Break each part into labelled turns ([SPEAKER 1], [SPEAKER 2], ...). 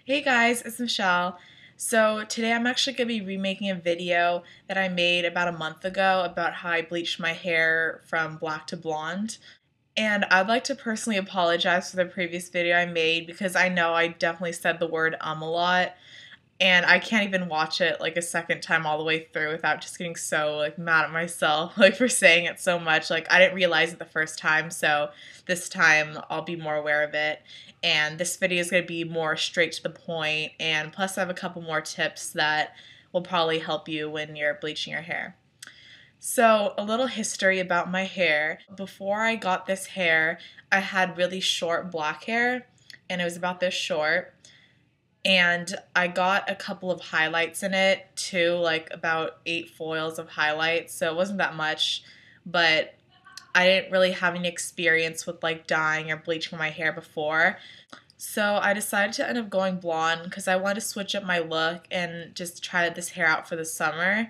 [SPEAKER 1] Hey guys, it's Michelle. So today I'm actually going to be remaking a video that I made about a month ago about how I bleached my hair from black to blonde. And I'd like to personally apologize for the previous video I made because I know I definitely said the word a lot. And I can't even watch it like a second time all the way through without just getting so like mad at myself like for saying it so much. Like I didn't realize it the first time, so this time I'll be more aware of it. And this video is going to be more straight to the point, and plus I have a couple more tips that will probably help you when you're bleaching your hair. So, a little history about my hair. Before I got this hair, I had really short black hair, and it was about this short. And I got a couple of highlights in it too, like about 8 foils of highlights, so it wasn't that much, but I didn't really have any experience with like dyeing or bleaching my hair before. So I decided to end up going blonde because I wanted to switch up my look and just try this hair out for the summer.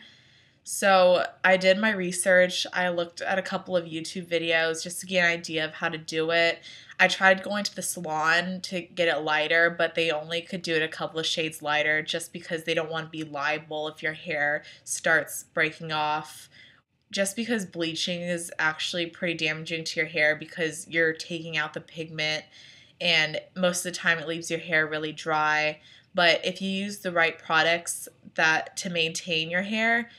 [SPEAKER 1] So I did my research. I looked at a couple of YouTube videos just to get an idea of how to do it. I tried going to the salon to get it lighter, but they only could do it a couple of shades lighter just because they don't want to be liable if your hair starts breaking off. Just because bleaching is actually pretty damaging to your hair because you're taking out the pigment and most of the time it leaves your hair really dry. But if you use the right products that to maintain your hair,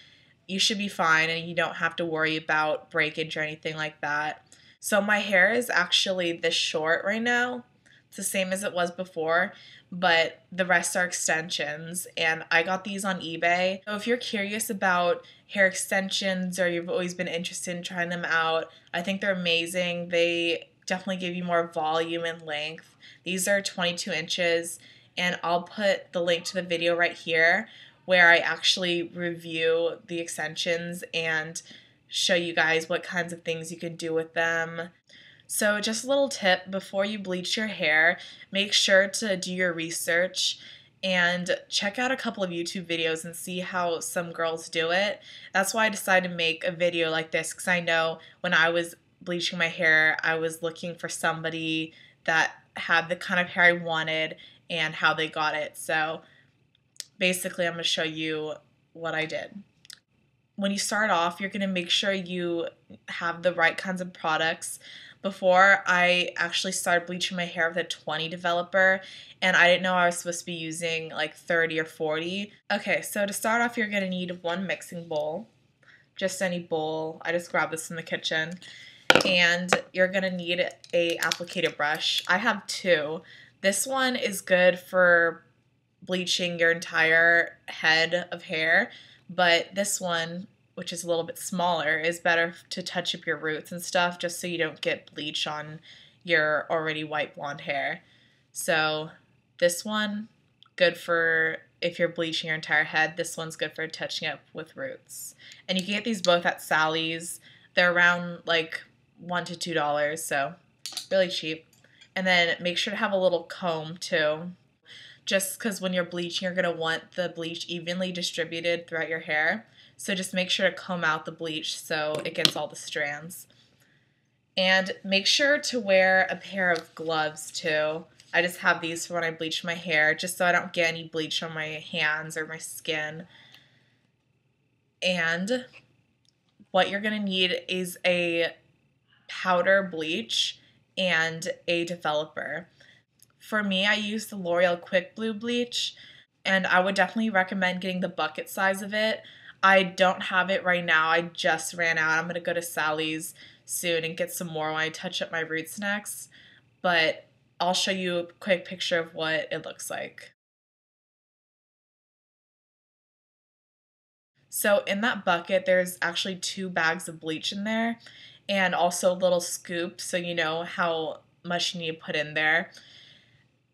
[SPEAKER 1] you should be fine and you don't have to worry about breakage or anything like that. So my hair is actually this short right now. It's the same as it was before, but the rest are extensions, and I got these on eBay. So if you're curious about hair extensions or you've always been interested in trying them out, I think they're amazing. They definitely give you more volume and length. These are 22 inches, and I'll put the link to the video right here where I actually review the extensions and show you guys what kinds of things you can do with them. So just a little tip, before you bleach your hair, make sure to do your research and check out a couple of YouTube videos and see how some girls do it. That's why I decided to make a video like this, because I know when I was bleaching my hair, I was looking for somebody that had the kind of hair I wanted and how they got it. So basically, I'm going to show you what I did. When you start off, you're going to make sure you have the right kinds of products. Before, I actually started bleaching my hair with a 20 developer, and I didn't know I was supposed to be using like 30 or 40. Okay, so to start off, you're going to need one mixing bowl, just any bowl. I just grabbed this from the kitchen. And you're going to need a applicator brush. I have two. This one is good for bleaching your entire head of hair, but this one, which is a little bit smaller, is better to touch up your roots and stuff just so you don't get bleach on your already white blonde hair. So this one, good for if you're bleaching your entire head. This one's good for touching up with roots. And you can get these both at Sally's. They're around like $1 to $2, so really cheap. And then make sure to have a little comb too, just because when you're bleaching, you're going to want the bleach evenly distributed throughout your hair. So just make sure to comb out the bleach so it gets all the strands. And make sure to wear a pair of gloves too. I just have these for when I bleach my hair, just so I don't get any bleach on my hands or my skin. And what you're going to need is a powder bleach and a developer. For me, I use the Loreal Quick Blue bleach, and I would definitely recommend getting the bucket size of it. I don't have it right now. I just ran out. I'm going to go to Sally's soon and get some more when I touch up my roots next, but I'll show you a quick picture of what it looks like. So in that bucket, there's actually 2 bags of bleach in there, and also a little scoop so you know how much you need to put in there.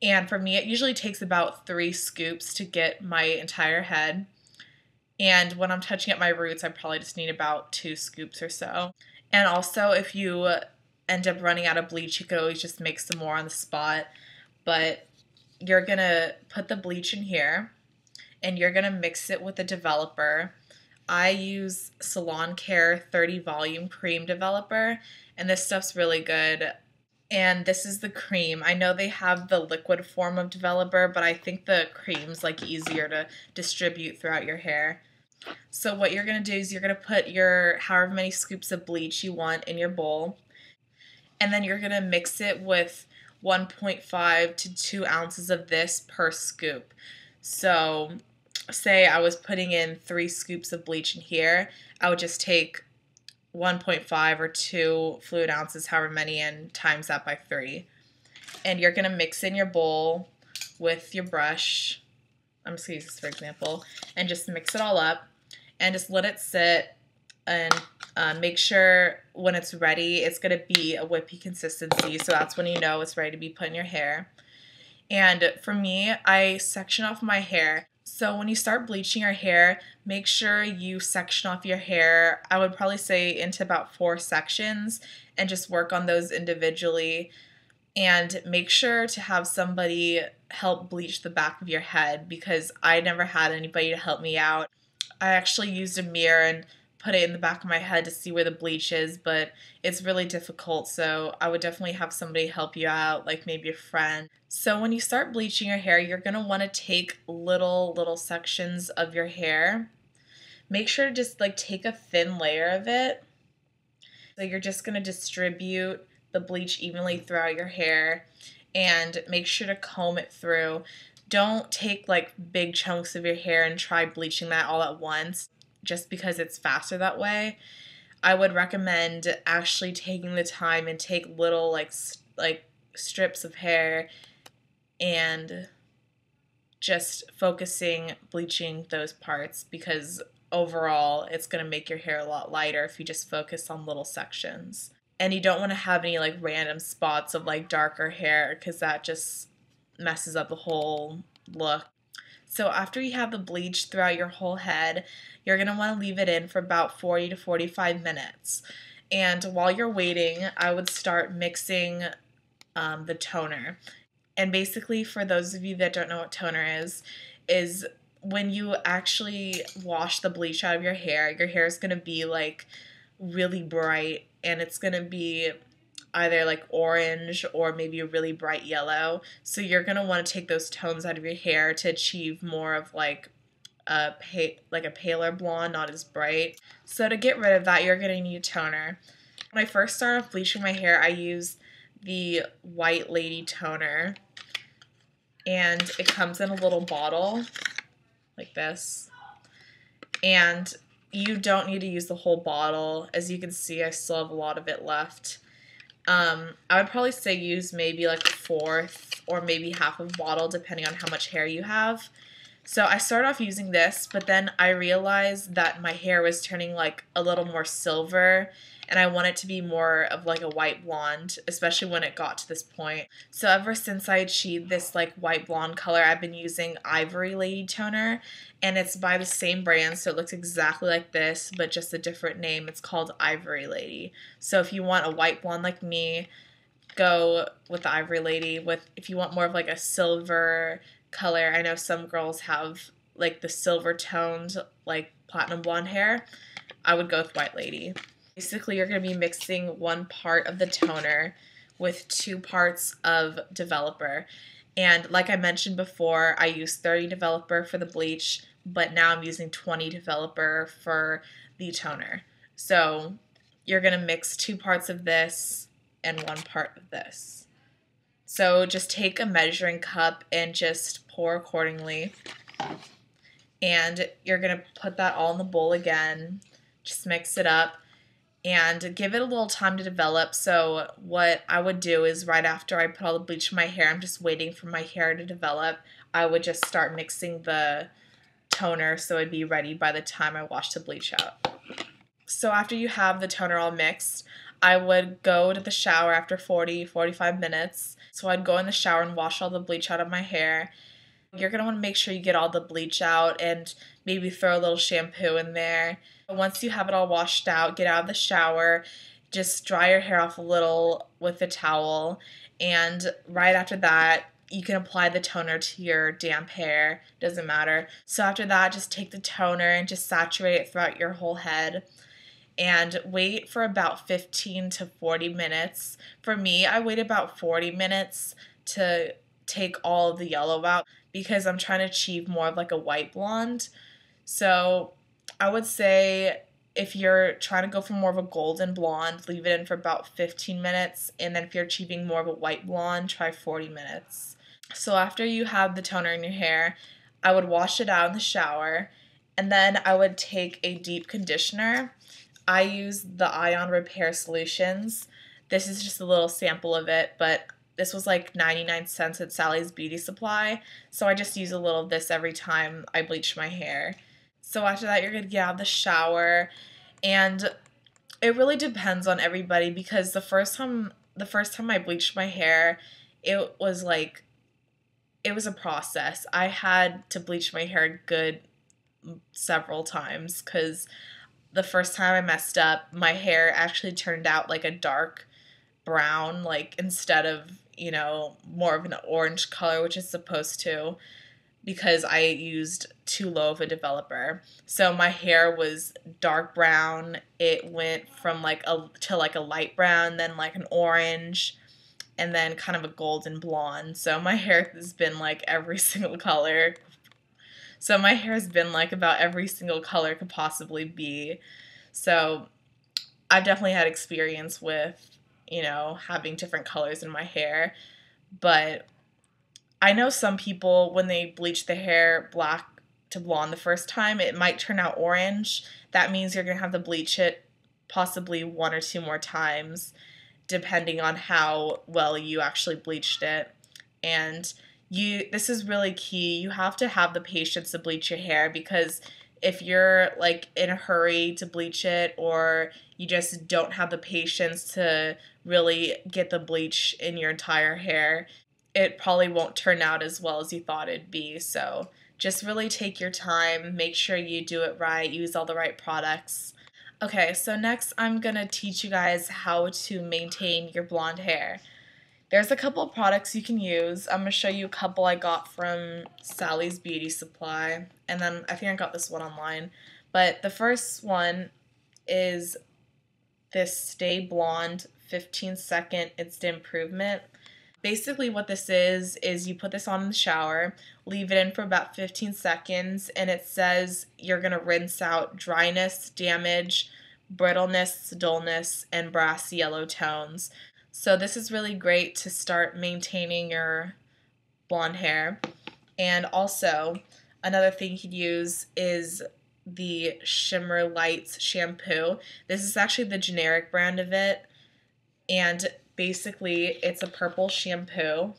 [SPEAKER 1] And for me, it usually takes about 3 scoops to get my entire head. And when I'm touching up my roots, I probably just need about 2 scoops or so. And also, if you end up running out of bleach, you could always just make some more on the spot. But you're going to put the bleach in here, and you're going to mix it with a developer. I use Salon 30 Volume Cream Developer, and this stuff's really good. And this is the cream. I know they have the liquid form of developer, but I think the cream's like easier to distribute throughout your hair. So what you're going to do is you're going to put your however many scoops of bleach you want in your bowl, and then you're going to mix it with 1.5 to 2 ounces of this per scoop. So say I was putting in 3 scoops of bleach in here, I would just take 1.5 or 2 fluid ounces, however many, and times that by 3. And you're going to mix in your bowl with your brush. I'm just going to use this for example. And just mix it all up and just let it sit, and make sure when it's ready, it's going to be a whippy consistency. So that's when you know it's ready to be put in your hair. And for me, I section off my hair. So when you start bleaching your hair, make sure you section off your hair, I would probably say into about 4 sections, and just work on those individually. And make sure to have somebody help bleach the back of your head, because I never had anybody to help me out. I actually used a mirror and put it in the back of my head to see where the bleach is, but it's really difficult, so I would definitely have somebody help you out, like maybe a friend. So when you start bleaching your hair, you're going to want to take little sections of your hair. Make sure to just like take a thin layer of it. So you're just going to distribute the bleach evenly throughout your hair, and make sure to comb it through. Don't take like big chunks of your hair and try bleaching that all at once, just because it's faster that way. I would recommend actually taking the time and take little like strips of hair and just focusing bleaching those parts, because overall it's going to make your hair a lot lighter if you just focus on little sections. And you don't want to have any like random spots of like darker hair, because that just messes up the whole look. So after you have the bleach throughout your whole head, you're going to want to leave it in for about 40 to 45 minutes. And while you're waiting, I would start mixing the toner. And basically, for those of you that don't know what toner is when you actually wash the bleach out of your hair is going to be like really bright, and it's going to be either like orange or maybe a really bright yellow. So you're going to want to take those tones out of your hair to achieve more of like a paler blonde, not as bright. So to get rid of that, you're going to need toner. When I first started off bleaching my hair, I used the White Lady toner, and it comes in a little bottle like this. And you don't need to use the whole bottle. As you can see, I still have a lot of it left. I would probably say use maybe like a fourth or maybe half of a bottle, depending on how much hair you have. So I started off using this, but then I realized that my hair was turning like a little more silver, and I want it to be more of like a white blonde, especially when it got to this point. So ever since I achieved this like white blonde color, I've been using Ivory Lady toner, and it's by the same brand, so it looks exactly like this, but just a different name. It's called Ivory Lady. So if you want a white blonde like me, go with the Ivory Lady. If you want more of like a silver color, I know some girls have like the silver toned like platinum blonde hair, I would go with White Lady. Basically, you're going to be mixing 1 part of the toner with 2 parts of developer. And like I mentioned before, I used 30 developer for the bleach, but now I'm using 20 developer for the toner. So you're going to mix 2 parts of this and 1 part of this. So just take a measuring cup and just pour accordingly. And you're going to put that all in the bowl again. Just mix it up and give it a little time to develop. So what I would do is right after I put all the bleach in my hair, I'm just waiting for my hair to develop, I would just start mixing the toner so it'd be ready by the time I wash the bleach out. So after you have the toner all mixed, I would go to the shower after 40-45 minutes. So I'd go in the shower and wash all the bleach out of my hair. You're going to want to make sure you get all the bleach out and maybe throw a little shampoo in there. Once you have it all washed out, get out of the shower, just dry your hair off a little with a towel, and right after that, you can apply the toner to your damp hair, doesn't matter. So after that, just take the toner and just saturate it throughout your whole head. and wait for about 15 to 40 minutes. For me, I wait about 40 minutes to take all of the yellow out because I'm trying to achieve more of like a white blonde. So I would say if you're trying to go for more of a golden blonde, leave it in for about 15 minutes. And then if you're achieving more of a white blonde, try 40 minutes. So after you have the toner in your hair, I would wash it out in the shower. And then I would take a deep conditioner. I use the Ion Repair Solutions. This is just a little sample of it, but this was like 99 cents at Sally's Beauty Supply. So I just use a little of this every time I bleach my hair. So after that, you're going to get out of the shower, and it really depends on everybody because the first time I bleached my hair, it was a process. I had to bleach my hair good several times because the first time I messed up, my hair actually turned out like a dark brown, like instead of, more of an orange color, which it's supposed to, because I used too low of a developer. So my hair was dark brown. It went from to a light brown, then like an orange, and then kind of a golden blonde. So my hair has been like every single color. So my hair has been like about every single color it could possibly be. So I've definitely had experience with, having different colors in my hair. But I know some people, when they bleach the hair black to blonde the first time, it might turn out orange. That means you're going to have to bleach it possibly 1 or 2 more times, depending on how well you actually bleached it. And this is really key. You have to have the patience to bleach your hair, because if you're like in a hurry to bleach it, or you just don't have the patience to really get the bleach in your entire hair, it probably won't turn out as well as you thought it'd be. So just really take your time, make sure you do it right, use all the right products. Okay, so next I'm gonna teach you guys how to maintain your blonde hair. There's a couple of products you can use. I'm gonna show you a couple I got from Sally's Beauty Supply, and then I think I got this one online. But the first one is this Stay Blonde 15-second Instant Improvement. Basically what this is you put this on in the shower, leave it in for about 15 seconds, and it says you're going to rinse out dryness, damage, brittleness, dullness, and brass yellow tones. So this is really great to start maintaining your blonde hair. And also, another thing you could use is the Shimmer Lights shampoo. This is actually the generic brand of it, and basically it's a purple shampoo.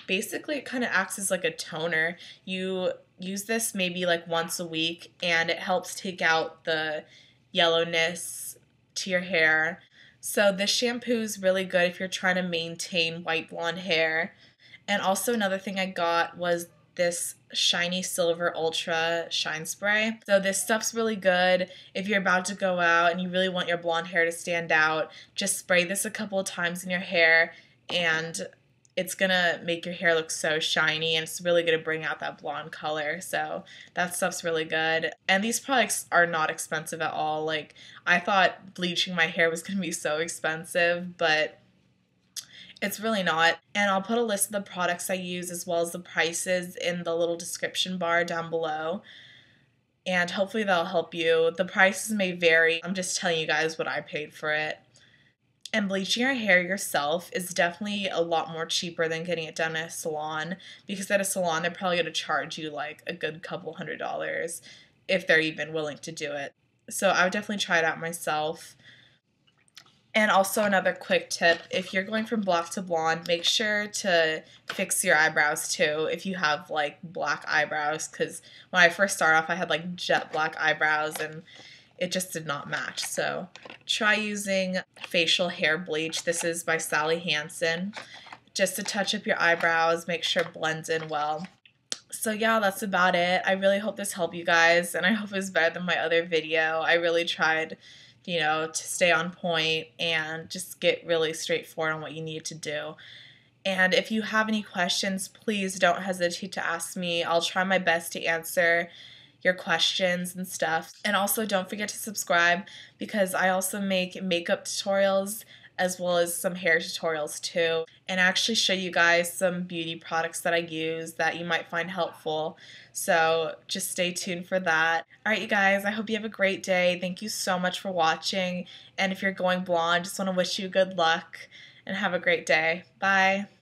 [SPEAKER 1] Basically it kind of acts as like a toner. You use this maybe like once a week, and it helps take out the yellowness to your hair. So this shampoo is really good if you're trying to maintain white blonde hair. And also another thing I got was this Shiny Silver Ultra Shine Spray. So this stuff's really good if you're about to go out and you really want your blonde hair to stand out. Just spray this a couple of times in your hair, and it's gonna make your hair look so shiny, and it's really gonna bring out that blonde color. So that stuff's really good. And these products are not expensive at all. Like, I thought bleaching my hair was gonna be so expensive, but it's really not. And I'll put a list of the products I use as well as the prices in the little description bar down below. And hopefully that'll help you. The prices may vary. I'm just telling you guys what I paid for it. And bleaching your hair yourself is definitely a lot more cheaper than getting it done at a salon, because at a salon they're probably going to charge you like a good couple $100 if they're even willing to do it. So I would definitely try it out myself. And also another quick tip, if you're going from black to blonde, make sure to fix your eyebrows too if you have like black eyebrows, because when I first started off I had like jet black eyebrows and it just did not match. So try using facial hair bleach. This is by Sally Hansen, just to touch up your eyebrows, make sure it blends in well. So yeah, that's about it. I really hope this helped you guys, and I hope it was better than my other video. I really tried to stay on point and just get really straightforward on what you need to do. And if you have any questions, please don't hesitate to ask me. I'll try my best to answer your questions and stuff. And also don't forget to subscribe because I also make makeup tutorials as well as some hair tutorials too, and actually show you guys some beauty products that I use that you might find helpful. So just stay tuned for that. Alright you guys, I hope you have a great day. Thank you so much for watching, and if you're going blonde, just want to wish you good luck and have a great day. Bye.